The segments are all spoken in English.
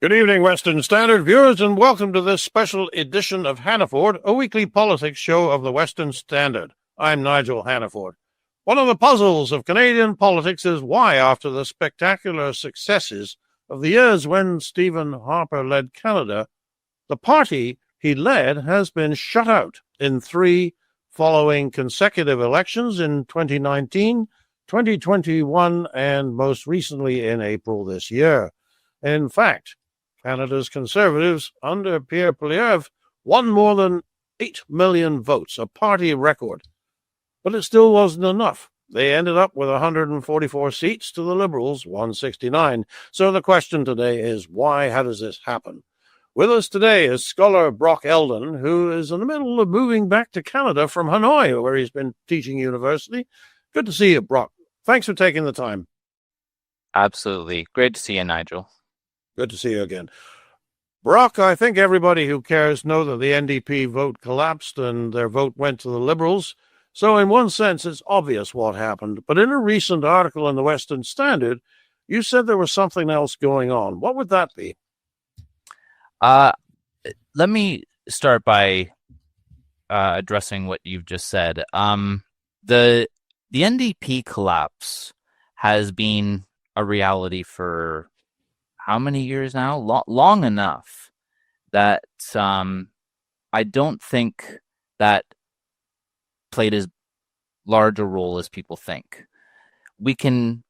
Good evening, Western Standard viewers, and welcome to this special edition of Hannaford, a weekly politics show of the Western Standard. I'm Nigel Hannaford. One of the puzzles of Canadian politics is why, after the spectacular successes of the years when Stephen Harper led Canada, the party he led has been shut out in three following consecutive elections in 2019, 2021, and most recently in April this year. In fact, Canada's Conservatives, under Pierre Poilievre, won more than 8 million votes, a party record. But it still wasn't enough. They ended up with 144 seats to the Liberals' 169. So the question today is, why? How does this happen? With us today is scholar Brock Eldon, who is in the middle of moving back to Canada from Hanoi, where he's been teaching university. Good to see you, Brock. Thanks for taking the time. Absolutely. Great to see you, Nigel. Good to see you again. Brock, I think everybody who cares know that the NDP vote collapsed and their vote went to the Liberals. So in one sense, it's obvious what happened. But in a recent article in the Western Standard, you said there was something else going on. What would that be? Let me start by addressing what you've just said. The NDP collapse has been a reality for how many years now? Long enough that I don't think that played as large a role as people think. We can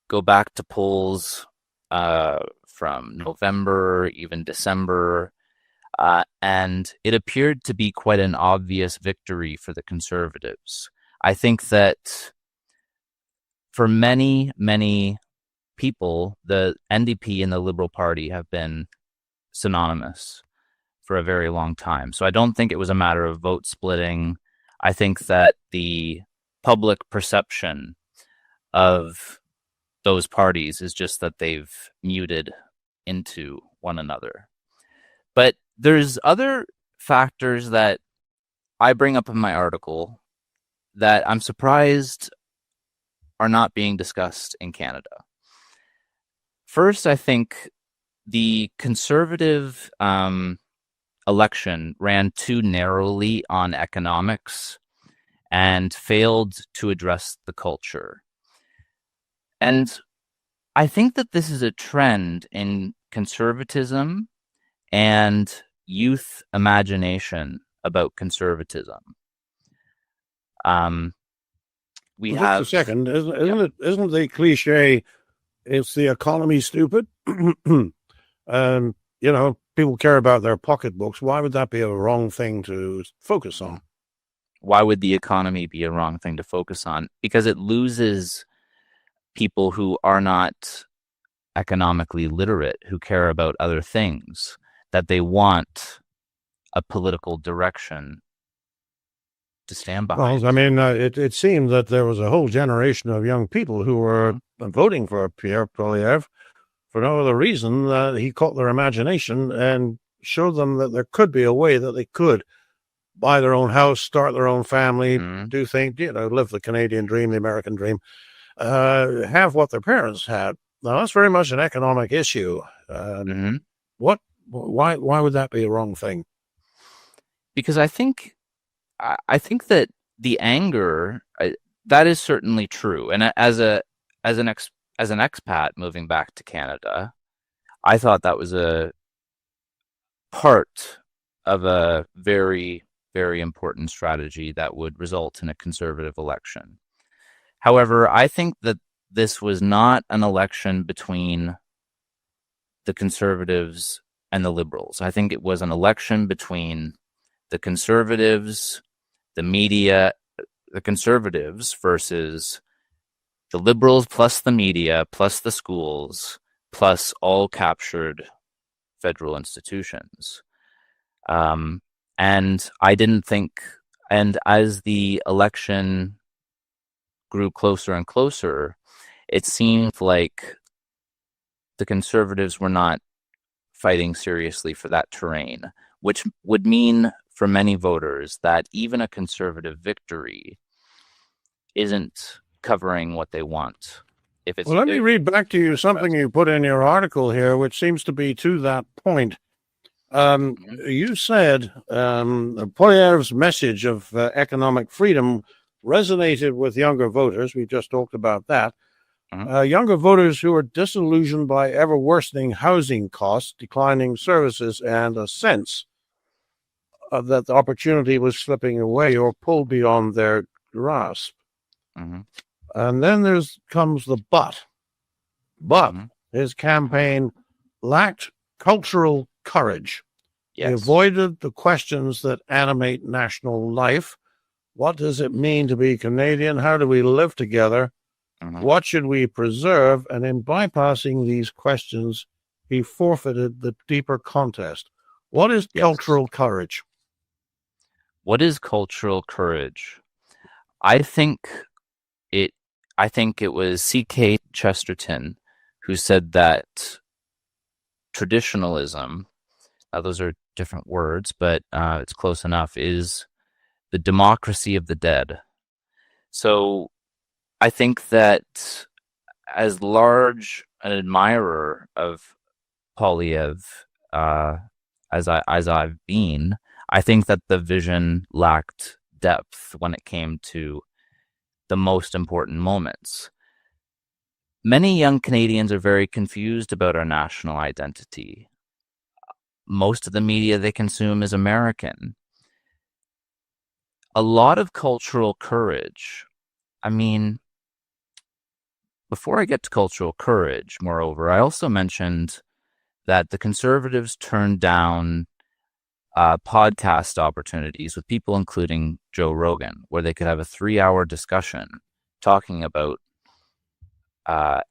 go back to polls from November, even December, and it appeared to be quite an obvious victory for the Conservatives. I think that for many people, the NDP and the Liberal Party have been synonymous for a very long time. So I don't think it was a matter of vote splitting. I think that the public perception of those parties is just that they've muted into one another. But there's other factors that I bring up in my article that I'm surprised are not being discussed in Canada. First, I think the Conservative election ran too narrowly on economics and failed to address the culture. And I think that this is a trend in conservatism and youth imagination about conservatism. We have a second. Isn't the cliche? It's the economy, stupid. People care about their pocketbooks. Why would that be a wrong thing to focus on? Why would the economy be a wrong thing to focus on? Because it loses people who are not economically literate, who care about other things, that they want a political direction to stand behind. Well, I mean, it seemed that there was a whole generation of young people who were voting for Pierre Poilievre for no other reason that he caught their imagination and showed them that there could be a way that they could buy their own house, start their own family, do things, live the Canadian dream, the American dream, have what their parents had. Now, that's very much an economic issue. Why would that be a wrong thing? Because I think that the anger, that is certainly true. And as an expat moving back to Canada, I thought that was a part of a very, very important strategy that would result in a Conservative election. However, I think that this was not an election between the Conservatives and the Liberals. I think it was an election between the Conservatives, the media, the Conservatives versus the Liberals plus the media plus the schools plus all captured federal institutions. And I didn't think, and as the election grew closer and closer, it seemed like the Conservatives were not fighting seriously for that terrain, which would mean for many voters that even a Conservative victory isn't covering what they want. if it's Well, let me read back to you something you put in your article here, which seems to be to that point. You said Poilievre's message of economic freedom resonated with younger voters. We just talked about that. Younger voters who are disillusioned by ever worsening housing costs, declining services, and a sense that the opportunity was slipping away or pulled beyond their grasp. And then comes the but. But his campaign lacked cultural courage. He avoided the questions that animate national life. What does it mean to be Canadian? How do we live together? What should we preserve? And in bypassing these questions, he forfeited the deeper contest. What is cultural courage? What is cultural courage? I think it was C.K. Chesterton who said that traditionalism, those are different words, but it's close enough, is the democracy of the dead. So I think that as large an admirer of Poilievre as I've been, I think that the vision lacked depth when it came to the most important moments. Many young Canadians are very confused about our national identity. Most of the media they consume is American. A lot of cultural courage. I mean, before I get to cultural courage, moreover, I also mentioned that the Conservatives turned down podcast opportunities with people including Joe Rogan, where they could have a 3-hour discussion talking about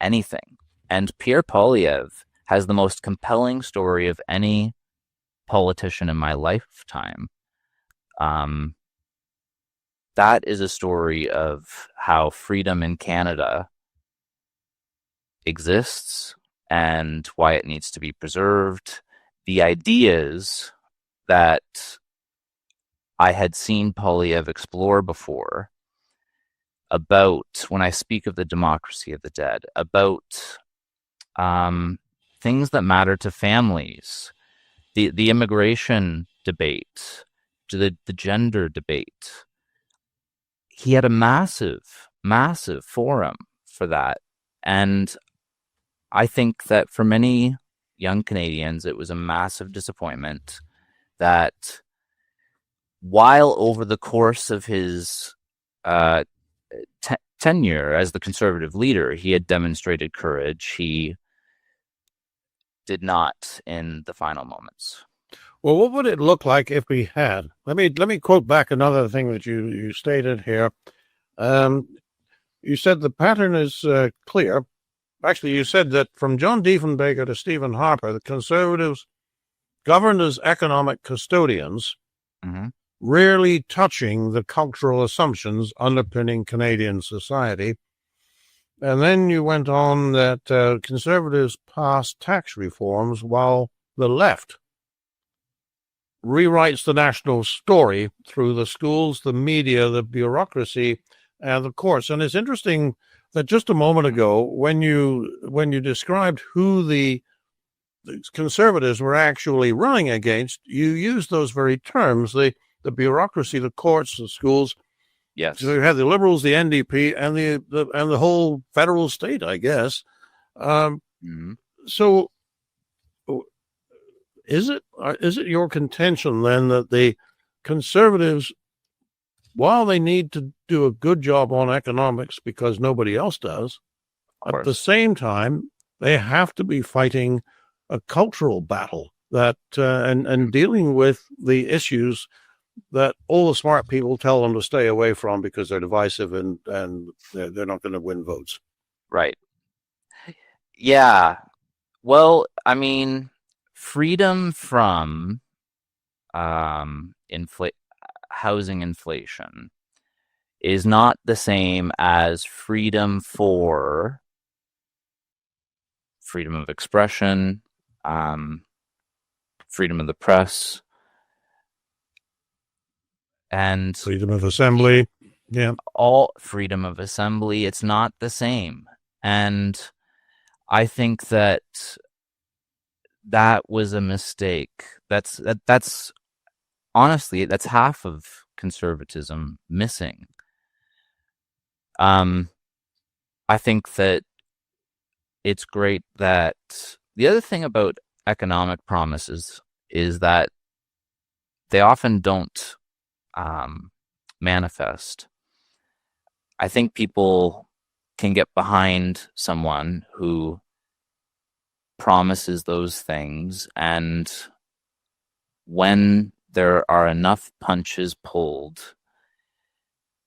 anything. And Pierre Poilievre has the most compelling story of any politician in my lifetime. That is a story of how freedom in Canada exists and why it needs to be preserved. The ideas that I had seen Poilievre explore before about, when I speak of the democracy of the dead, about things that matter to families, the immigration debate, the gender debate. He had a massive, massive forum for that. And I think that for many young Canadians, it was a massive disappointment that while over the course of his tenure as the Conservative leader, he had demonstrated courage, he did not in the final moments. Well, what would it look like if we had? Let me quote back another thing that you stated here. You said the pattern is clear. Actually, you said that from John Diefenbaker to Stephen Harper, the Conservatives governed as economic custodians, rarely touching the cultural assumptions underpinning Canadian society. And then you went on that Conservatives passed tax reforms while the left rewrites the national story through the schools, the media, the bureaucracy, and the courts. And it's interesting that just a moment ago, when you described who the Conservatives were actually running against, you used those very terms, the bureaucracy, the courts, the schools. Yes. So you had the Liberals, the NDP, and the whole federal state, I guess. So is it your contention then that the Conservatives, while they need to do a good job on economics because nobody else does, at the same time they have to be fighting a cultural battle that and dealing with the issues that all the smart people tell them to stay away from because they're divisive and they're not going to win votes. Right. Yeah. Well, I mean, freedom from housing inflation is not the same as freedom for freedom of expression, freedom of the press, and freedom of assembly. Yeah. All freedom of assembly. It's not the same. And I think that was a mistake. That's honestly, that's half of conservatism missing. I think that it's great that the other thing about economic promises is that they often don't manifest. I think people can get behind someone who promises those things, and when there are enough punches pulled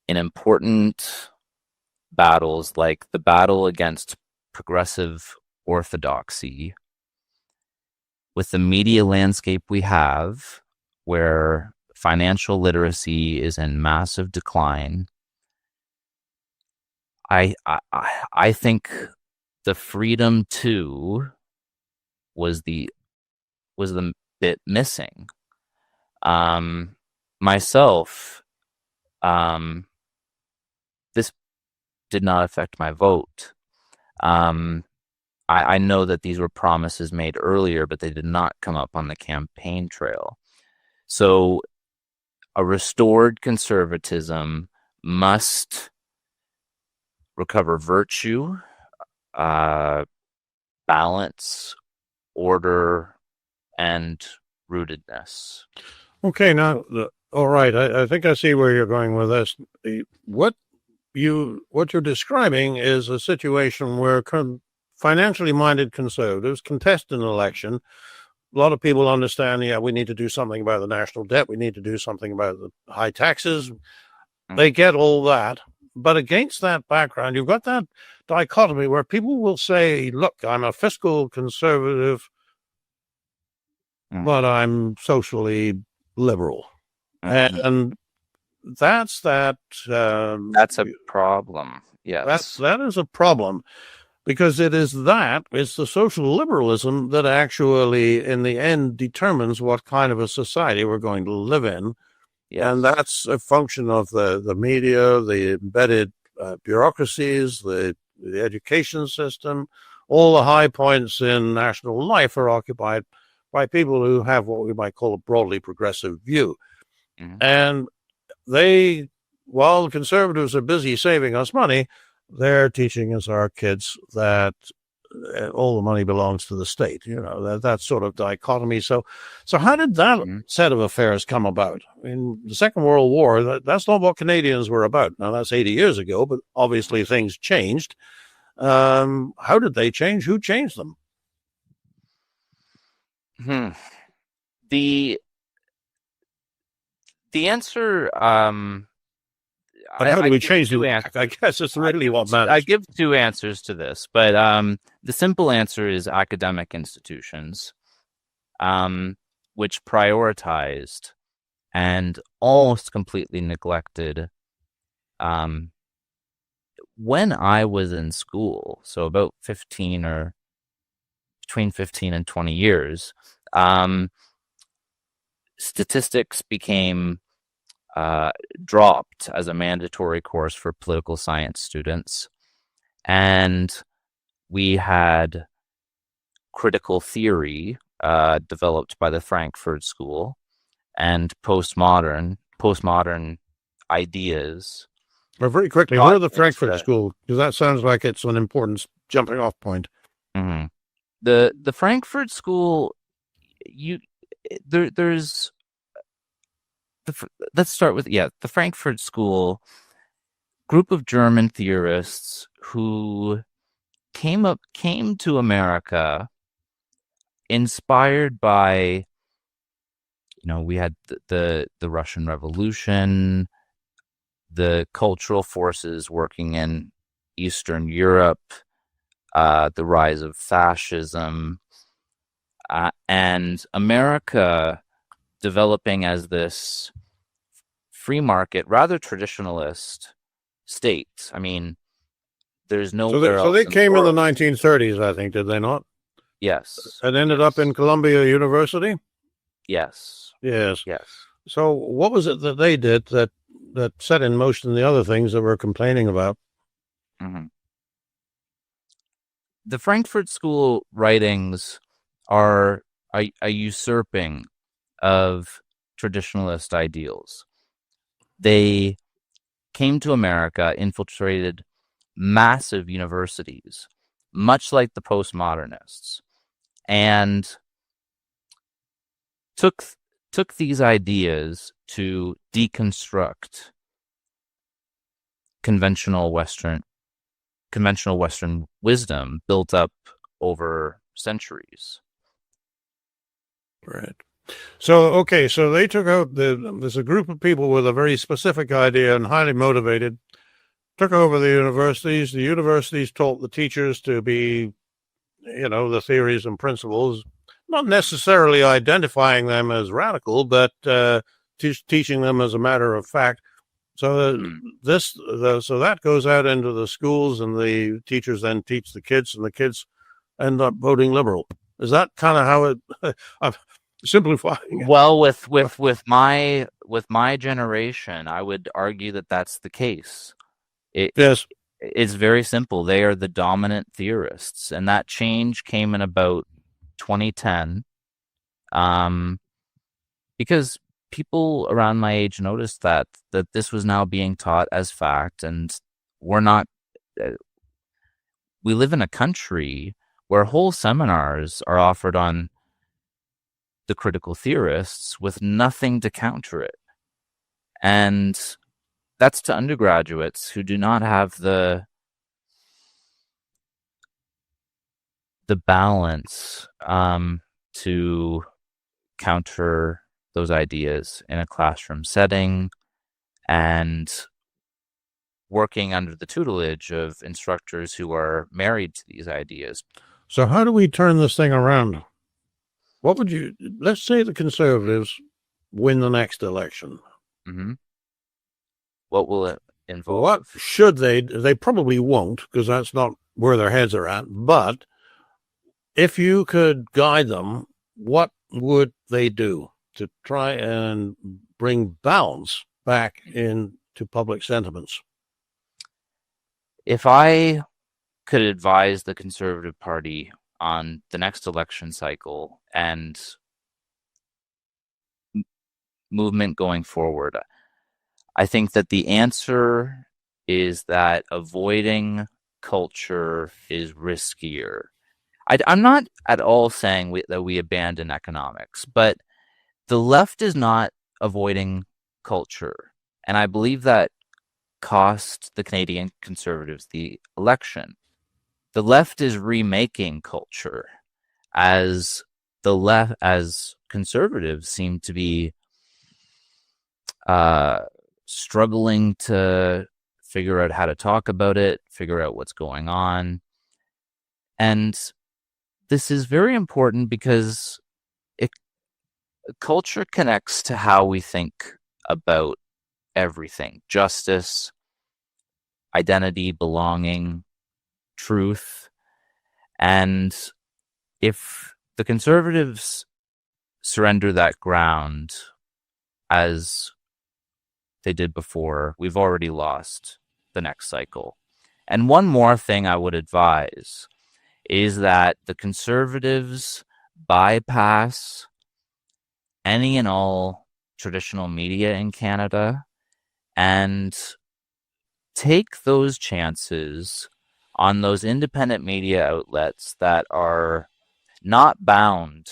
in important battles, like the battle against progressive orthodoxy, with the media landscape we have, where financial literacy is in massive decline, I think the freedom to was the bit missing. Myself, this did not affect my vote. I know that these were promises made earlier, but they did not come up on the campaign trail. So a restored conservatism must recover virtue, balance, order, and rootedness. Okay, now, all right. I think I see where you're going with this. What you're describing is a situation where financially minded conservatives contest an election. A lot of people understand, we need to do something about the national debt. We need to do something about the high taxes. They get all that. But against that background, you've got that dichotomy where people will say, look, I'm a fiscal conservative, but I'm socially liberal. And that's a problem. Yes. That is a problem, because it's the social liberalism that actually, in the end, determines what kind of a society we're going to live in. Yes. And that's a function of the media, the embedded bureaucracies, the education system. All the high points in national life are occupied by people who have what we might call a broadly progressive view. And while the conservatives are busy saving us money, they're teaching us, our kids, that all the money belongs to the state. That sort of dichotomy. So how did that set of affairs come about? In the Second World War, that's not what Canadians were about. Now, that's 80 years ago, but obviously things changed. How did they change? Who changed them? The answer, but how do we change the answer? I guess it's really what matters. I give two answers to this, but the simple answer is academic institutions, which prioritized and almost completely neglected. When I was in school, so about 15 or between 15 and 20 years, statistics became dropped as a mandatory course for political science students. And we had critical theory developed by the Frankfurt School and postmodern ideas. Well, very quickly, what are the Frankfurt School? Because that sounds like it's an important jumping off point. The Frankfurt School, there's let's start with the Frankfurt School, group of German theorists who came to America inspired by, we had the Russian Revolution, the cultural forces working in Eastern Europe, the rise of fascism, and America developing as this free market, rather traditionalist state. I mean, there's nowhere else. So they came in the 1930s, I think, did they not? Yes. And ended up in Columbia University? Yes. Yes. So what was it that they did that set in motion the other things that we're complaining about? the Frankfurt School writings are a usurping of traditionalist ideals. They came to America, infiltrated massive universities, much like the postmodernists, and took these ideas to deconstruct conventional Western wisdom built up over centuries. Right. So they took out there's a group of people with a very specific idea and highly motivated, took over the universities. The universities taught the teachers to be, the theories and principles, not necessarily identifying them as radical, but teaching them as a matter of fact. So so that goes out into the schools, and the teachers then teach the kids, and the kids end up voting liberal. Is that kind of how it? I'm simplifying it. Well, with my generation, I would argue that that's the case. Yes. It's very simple. They are the dominant theorists, and that change came in about 2010, because people around my age noticed that this was now being taught as fact, and we're not. We live in a country where whole seminars are offered on the critical theorists with nothing to counter it, and that's to undergraduates who do not have the balance to counter those ideas in a classroom setting and working under the tutelage of instructors who are married to these ideas. So how do we turn this thing around? Let's say the Conservatives win the next election. Mm-hmm. What will it involve? What should they probably won't, because that's not where their heads are at, but if you could guide them, what would they do to try and bring balance back into public sentiments? If I could advise the Conservative Party on the next election cycle and movement going forward, I think that the answer is that avoiding culture is riskier. I'm not at all saying that we abandon economics, but the left is not avoiding culture. And I believe that cost the Canadian Conservatives the election. The left is remaking culture, as conservatives seem to be struggling to figure out how to talk about it, figure out what's going on. And this is very important because culture connects to how we think about everything: justice, identity, belonging, truth. And if the Conservatives surrender that ground, as they did before, we've already lost the next cycle. And one more thing I would advise is that the Conservatives bypass any and all traditional media in Canada and take those chances on those independent media outlets that are not bound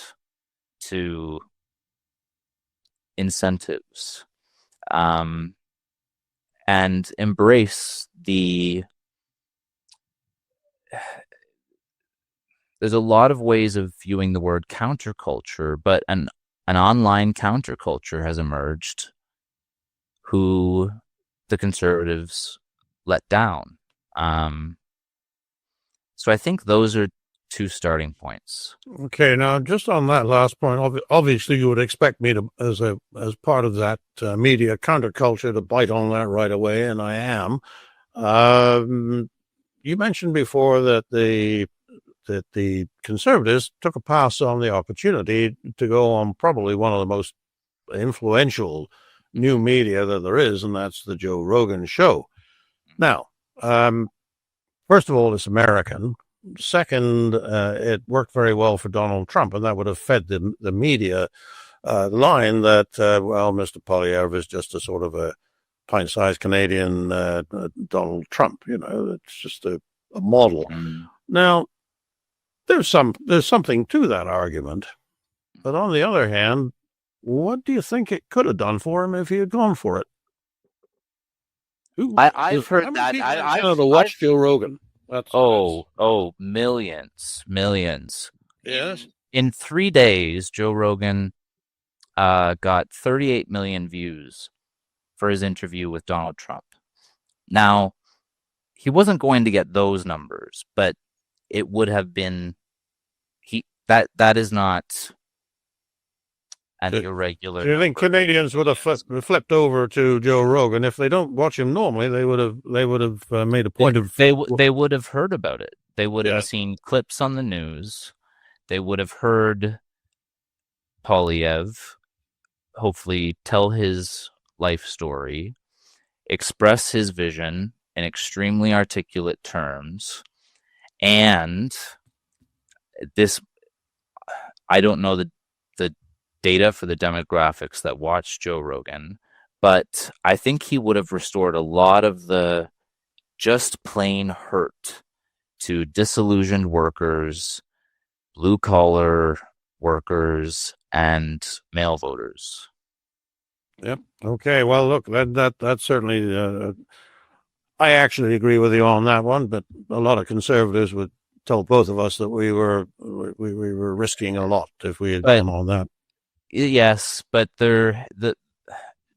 to incentives, and embrace there's a lot of ways of viewing the word counterculture, but an online counterculture has emerged who the Conservatives let down. So I think those are two starting points. Okay, now just on that last point, obviously you would expect me to, as part of that media counterculture, to bite on that right away, and I am. You mentioned before that the Conservatives took a pass on the opportunity to go on probably one of the most influential new media that there is, and that's the Joe Rogan show. Now, first of all, it's American. second, it worked very well for Donald Trump, and that would have fed the media line that, well, Mr. Polyev is just a sort of a pint-sized Canadian Donald Trump. It's just a model. Now, there's something to that argument, but on the other hand, what do you think it could have done for him if he had gone for it? I've heard how that. many people in Canada watch Joe Rogan? Millions. Yes. In 3 days, Joe Rogan got 38 million views for his interview with Donald Trump. Now, he wasn't going to get those numbers, but it would have been that is not an irregular. Do you think Canadians would have flipped over to Joe Rogan if they don't watch him normally? They would have made a point of. They would have heard about it. They would have seen clips on the news. They would have heard Polyev hopefully tell his life story, express his vision in extremely articulate terms, and this. I don't know the data for the demographics that watch Joe Rogan, but I think he would have restored a lot of the just plain hurt to disillusioned workers, blue collar workers, and male voters. Yep. Okay. Well, look, that certainly. I actually agree with you on that one, but a lot of conservatives would tell both of us that we were risking a lot if we had gone on that. Yes, but the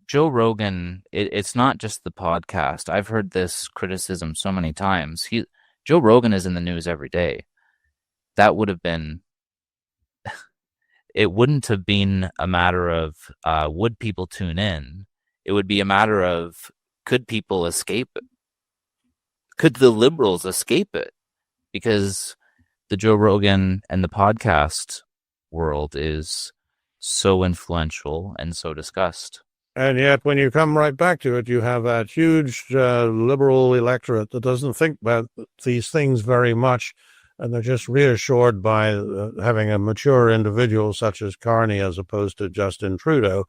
Joe Rogan, it's not just the podcast. I've heard this criticism so many times. Joe Rogan is in the news every day. That would have been. It wouldn't have been a matter of would people tune in. It would be a matter of could people escape it? Could the liberals escape it? Because the Joe Rogan and the podcast world is so influential and so discussed. And yet, when you come right back to it, you have that huge liberal electorate that doesn't think about these things very much, and they're just reassured by having a mature individual such as Carney as opposed to Justin Trudeau,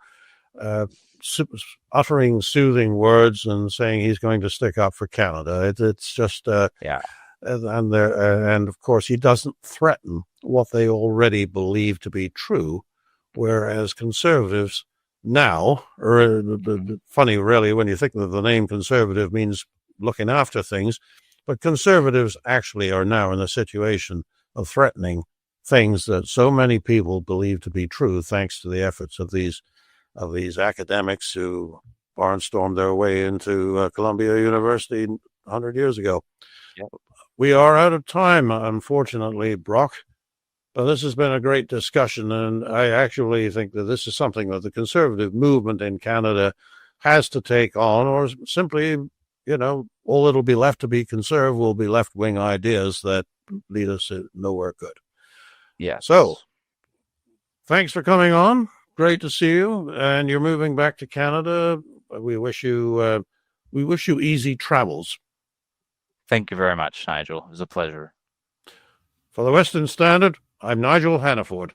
uttering soothing words and saying he's going to stick up for Canada. It's just... And of course, he doesn't threaten what they already believe to be true, whereas conservatives now, or funny really when you think that the name conservative means looking after things, but conservatives actually are now in a situation of threatening things that so many people believe to be true, thanks to the efforts of these academics who barnstormed their way into Columbia University 100 years ago. Yep. We are out of time, unfortunately, Brock. But this has been a great discussion, and I actually think that this is something that the conservative movement in Canada has to take on, or simply, all that'll be left to be conserved will be left-wing ideas that lead us nowhere good. Yeah. So, thanks for coming on. Great to see you, and you're moving back to Canada. We wish you easy travels. Thank you very much, Nigel. It was a pleasure. For the Western Standard, I'm Nigel Hannaford.